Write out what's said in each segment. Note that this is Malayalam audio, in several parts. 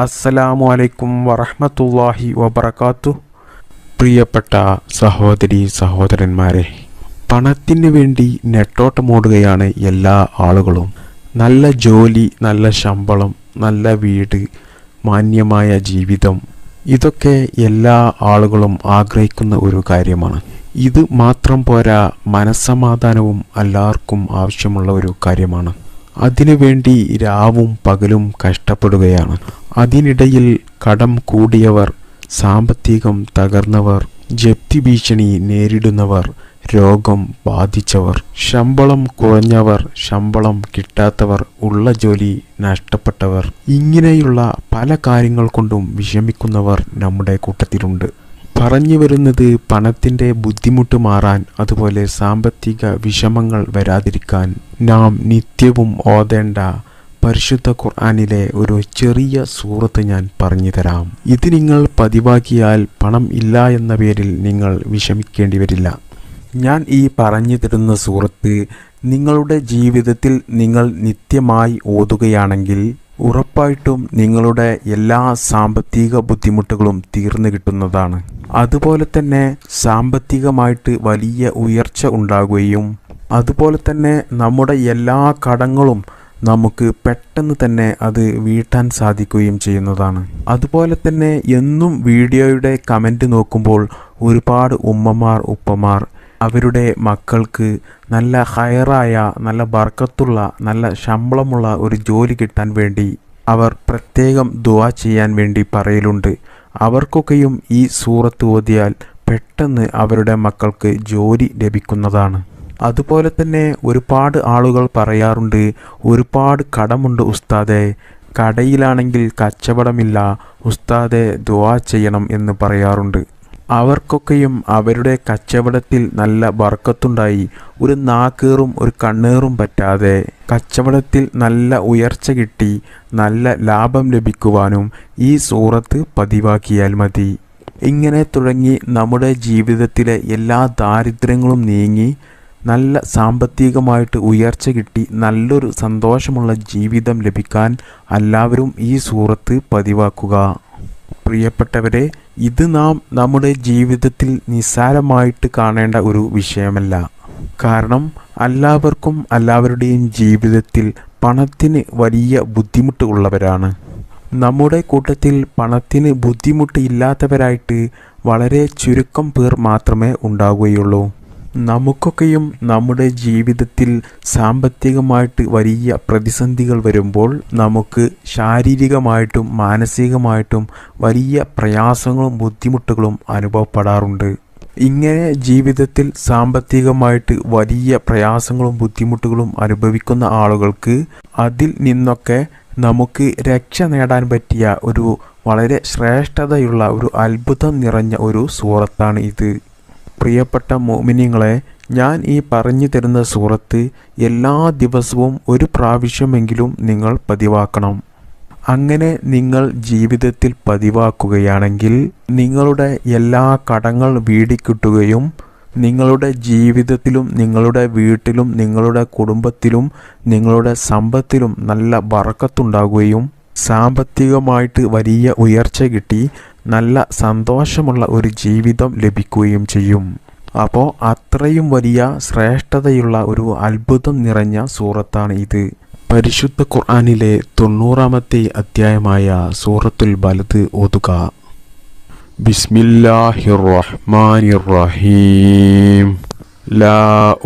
അസ്സലാമു അലൈക്കും വറഹ്മത്തുള്ളാഹി വബറകാതുഹു. പ്രിയപ്പെട്ട സഹോദരി സഹോദരന്മാരെ, പണത്തിന് വേണ്ടി നെട്ടോട്ടമോടുകയാണ് എല്ലാ ആളുകളും. നല്ല ജോലി, നല്ല ശമ്പളം, നല്ല വീട്, മാന്യമായ ജീവിതം, ഇതൊക്കെ എല്ലാ ആളുകളും ആഗ്രഹിക്കുന്ന ഒരു കാര്യമാണ്. ഇത് മാത്രം പോരാ, മനസ്സമാധാനവും എല്ലാവർക്കും ആവശ്യമുള്ള ഒരു കാര്യമാണ്. അതിനുവേണ്ടി രാവും പകലും കഷ്ടപ്പെടുകയാണ്. അതിനിടയിൽ കടം കൂടിയവർ, സാമ്പത്തികം തകർന്നവർ, ജപ്തി ഭീഷണി നേരിടുന്നവർ, രോഗം ബാധിച്ചവർ, ശമ്പളം കുറഞ്ഞവർ, ശമ്പളം കിട്ടാത്തവർ, ഉള്ള ജോലി നഷ്ടപ്പെട്ടവർ, ഇങ്ങനെയുള്ള പല കാര്യങ്ങൾ കൊണ്ടും വിഷമിക്കുന്നവർ നമ്മുടെ കൂട്ടത്തിലുണ്ട്. പറഞ്ഞു വരുന്നത്, പണത്തിൻ്റെ ബുദ്ധിമുട്ട് മാറാൻ, അതുപോലെ സാമ്പത്തിക വിഷമങ്ങൾ വരാതിരിക്കാൻ നാം നിത്യവും ഓതേണ്ട പരിശുദ്ധ ഖുർആനിലെ ഒരു ചെറിയ സൂറത്ത് ഞാൻ പറഞ്ഞു തരാം. ഇത് നിങ്ങൾ പതിവാക്കിയാൽ പണം ഇല്ല എന്ന പേരിൽ നിങ്ങൾ വിഷമിക്കേണ്ടി വരില്ല. ഞാൻ ഈ പറഞ്ഞു തരുന്ന സൂറത്ത് നിങ്ങളുടെ ജീവിതത്തിൽ നിങ്ങൾ നിത്യമായി ഓതുകയാണെങ്കിൽ ഉറപ്പായിട്ടും നിങ്ങളുടെ എല്ലാ സാമ്പത്തിക ബുദ്ധിമുട്ടുകളും തീർന്നു കിട്ടുന്നതാണ്. അതുപോലെ തന്നെ സാമ്പത്തികമായിട്ട് വലിയ ഉയർച്ച ഉണ്ടാകുകയും, അതുപോലെ തന്നെ നമ്മുടെ എല്ലാ കടങ്ങളും നമുക്ക് പെട്ടെന്ന് തന്നെ അത് വീട്ടാൻ സാധിക്കുകയും ചെയ്യുന്നതാണ്. അതുപോലെ തന്നെ എന്നും വീഡിയോയുടെ കമൻറ്റ് നോക്കുമ്പോൾ ഒരുപാട് ഉമ്മമാർ, ഉപ്പമാർ അവരുടെ മക്കൾക്ക് നല്ല ഹയറായ, നല്ല ബർക്കത്തുള്ള, നല്ല ശമ്പളമുള്ള ഒരു ജോലി കിട്ടാൻ വേണ്ടി അവർ പ്രത്യേകം ദുആ ചെയ്യാൻ വേണ്ടി പറയലുണ്ട്. അവർക്കൊക്കെയും ഈ സൂറത്ത് ഓതിയാൽ പെട്ടെന്ന് അവരുടെ മക്കൾക്ക് ജോലി ലഭിക്കുന്നതാണ്. അതുപോലെ തന്നെ ഒരുപാട് ആളുകൾ പറയാറുണ്ട്, ഒരുപാട് കടമുണ്ട് ഉസ്താദേ, കടയിലാണെങ്കിൽ കച്ചവടമില്ല ഉസ്താദേ, ദുആ ചെയ്യണം എന്ന് പറയാറുണ്ട്. അവർക്കൊക്കെയും അവരുടെ കച്ചവടത്തിൽ നല്ല ബർക്കത്തുണ്ടായി, ഒരു നാക്കേറും ഒരു കണ്ണേറും പറ്റാതെ കച്ചവടത്തിൽ നല്ല ഉയർച്ച കിട്ടി നല്ല ലാഭം ലഭിക്കുവാനും ഈ സൂറത്ത് പതിവാക്കിയാൽ മതി. ഇങ്ങനെ തുടങ്ങി നമ്മുടെ ജീവിതത്തിലെ എല്ലാ ദാരിദ്ര്യങ്ങളും നീങ്ങി നല്ല സാമ്പത്തികമായിട്ട് ഉയർച്ച കിട്ടി നല്ലൊരു സന്തോഷമുള്ള ജീവിതം ലഭിക്കാൻ എല്ലാവരും ഈ സൂറത്ത് പതിവാക്കുക. പ്രിയപ്പെട്ടവരെ, ഇത് നാം നമ്മുടെ ജീവിതത്തിൽ നിസ്സാരമായിട്ട് കാണേണ്ട ഒരു വിഷയമല്ല. കാരണം എല്ലാവർക്കും എല്ലാവരുടെയും ജീവിതത്തിൽ പണത്തിന് വലിയ ബുദ്ധിമുട്ട് ഉള്ളവരാണ്. നമ്മുടെ കൂട്ടത്തിൽ പണത്തിന് ബുദ്ധിമുട്ട് ഇല്ലാത്തവരായിട്ട് വളരെ ചുരുക്കം പേർ മാത്രമേ ഉണ്ടാവുകയുള്ളൂ. നമുക്കൊക്കെയും നമ്മുടെ ജീവിതത്തിൽ സാമ്പത്തികമായിട്ട് വലിയ പ്രതിസന്ധികൾ വരുമ്പോൾ നമുക്ക് ശാരീരികമായിട്ടും മാനസികമായിട്ടും വലിയ പ്രയാസങ്ങളും ബുദ്ധിമുട്ടുകളും അനുഭവപ്പെടാറുണ്ട്. ഇങ്ങനെ ജീവിതത്തിൽ സാമ്പത്തികമായിട്ട് വലിയ പ്രയാസങ്ങളും ബുദ്ധിമുട്ടുകളും അനുഭവിക്കുന്ന ആളുകൾക്ക് അതിൽ നിന്നൊക്കെ നമുക്ക് രക്ഷ നേടാൻ പറ്റിയ ഒരു വളരെ ശ്രേഷ്ഠതയുള്ള ഒരു അത്ഭുതം നിറഞ്ഞ ഒരു സൂറത്താണ് ഇത്. പ്രിയപ്പെട്ട മുഅ്മിനീങ്ങളെ, ഞാൻ ഈ പറഞ്ഞു തരുന്ന സൂറത്ത് എല്ലാ ദിവസവും ഒരു പ്രാവശ്യമെങ്കിലും നിങ്ങൾ പതിവാക്കണം. അങ്ങനെ നിങ്ങൾ ജീവിതത്തിൽ പതിവാക്കുകയാണെങ്കിൽ നിങ്ങളുടെ എല്ലാ കടങ്ങൾ വീടിക്കിട്ടുകയും നിങ്ങളുടെ ജീവിതത്തിലും നിങ്ങളുടെ വീട്ടിലും നിങ്ങളുടെ കുടുംബത്തിലും നിങ്ങളുടെ സമ്പത്തിലും നല്ല ബറക്കത്തുണ്ടാകുകയും സാമ്പത്തികമായിട്ട് വലിയ ഉയർച്ച കിട്ടി നല്ല സന്തോഷമുള്ള ഒരു ജീവിതം ലഭിക്കുകയും ചെയ്യും. അപ്പോൾ അത്രയും വലിയ ശ്രേഷ്ഠതയുള്ള ഒരു അത്ഭുതം നിറഞ്ഞ സൂറത്താണ് ഇത്. പരിശുദ്ധ ഖുർആനിലെ 90-ാമത്തെ അധ്യായമായ സൂറത്തുൽ ബലദ് ഓതുക. ബിസ്മില്ലാഹിർ റഹ്മാനിർ റഹീം. ലാ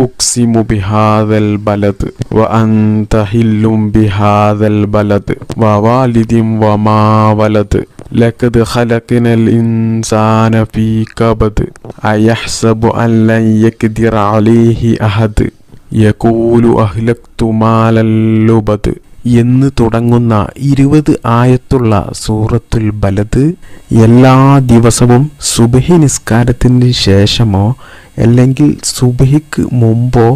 ഉഖ്സിമു ബിഹാദൽ ബലദ് വഅൻത ഹില്ലും ബിഹാദൽ ബലദ് വവാലിദിൻ വമാ വലദ് ലഖദ് ഖലഖനൽ ഇൻസാന ഫീ കബദ് അയഹ്സബു അൻ ലൻ യഖ്ദിറ അലൈഹി അഹദ് യഖൂലു അഹ്ലക്തു മാലൻ ലുബദ് എന്ന് തുടങ്ങുന്ന 20 ആയത്തുള്ള സൂറത്തുൽ ബലദ് എല്ലാ ദിവസവും സുബ്ഹി നിസ്കാരത്തിന് ശേഷമോ അല്ലെങ്കിൽ സുബ്ഹിക്ക് മുമ്പോ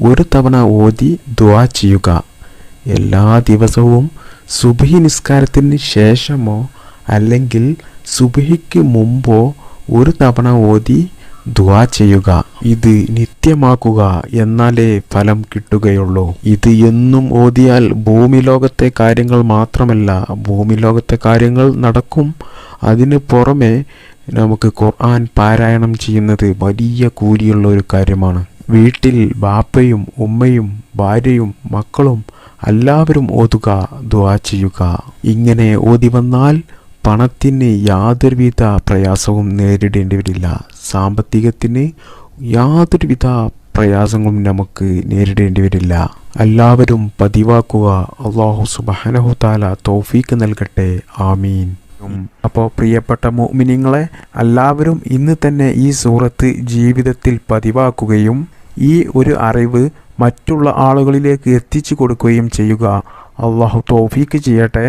ഒരു തവണ ഓതി ദുആ ചെയ്യുക. എല്ലാ ദിവസവും സുബ്ഹി നിസ്കാരത്തിന് ശേഷമോ അല്ലെങ്കിൽ സുബ്ഹിക്ക് മുമ്പോ ഒരു തവണ ഓതി ദുആ ചെയ്യുക. ഇത് നിത്യമാക്കുക, എന്നാലേ ഫലം കിട്ടുകയുള്ളൂ. ഇത് എന്നും ഓതിയാൽ ഭൂമി ലോകത്തെ കാര്യങ്ങൾ മാത്രമല്ല, ഭൂമി ലോകത്തെ കാര്യങ്ങൾ നടക്കും. അതിന് പുറമെ നമുക്ക് ഖുർആൻ പാരായണം ചെയ്യുന്നത് വലിയ കൂലിയുള്ള ഒരു കാര്യമാണ്. വീട്ടിൽ ബാപ്പയും ഉമ്മയും ഭാര്യയും മക്കളും എല്ലാവരും ഓതുക, ദുആ ചെയ്യുക. ഇങ്ങനെ ഓതി വന്നാൽ പണത്തിന് യാതൊരുവിധ പ്രയാസവും നേരിടേണ്ടി വരില്ല. സാമ്പത്തികത്തിന് യാതൊരുവിധ പ്രയാസങ്ങളും നമുക്ക് നേരിടേണ്ടി വരില്ല. എല്ലാവരും പതിവാക്കുക. അല്ലാഹു സുബ്ഹാനഹു തആല തൗഫീക്ക് നൽകട്ടെ. ആമീൻ. അപ്പോൾ പ്രിയപ്പെട്ട മുഅ്മിനീങ്ങളെ, എല്ലാവരും ഇന്ന് തന്നെ ഈ സൂറത്ത് ജീവിതത്തിൽ പതിവാക്കുകയും ഈ ഒരു അറിവ് മറ്റുള്ള ആളുകളിലേക്ക് എത്തിച്ചു കൊടുക്കുകയും ചെയ്യുക. അല്ലാഹു തൗഫീക്ക് ചെയ്യട്ടെ.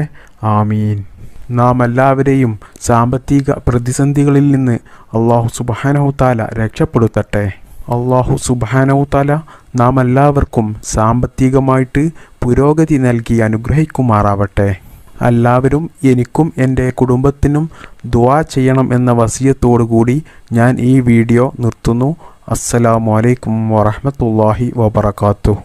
ആമീൻ. നാം എല്ലാവരെയും സാമ്പത്തിക പ്രതിസന്ധികളിൽ നിന്ന് അല്ലാഹു സുബ്ഹാനഹു തആല രക്ഷപ്പെടുത്തട്ടെ. അല്ലാഹു സുബ്ഹാനഹു തആല നാം എല്ലാവർക്കും സാമ്പത്തികമായിട്ട് പുരോഗതി നൽകി അനുഗ്രഹിക്കുമാറാവട്ടെ. എല്ലാവരും എനിക്കും എൻ്റെ കുടുംബത്തിനും ദുആ ചെയ്യണം എന്ന വസിയത്തോടു കൂടി ഞാൻ ഈ വീഡിയോ നിർത്തുന്നു. അസ്സലാമു അലൈക്കും വറഹ്മത്തുള്ളാഹി വബറകാതുഹു.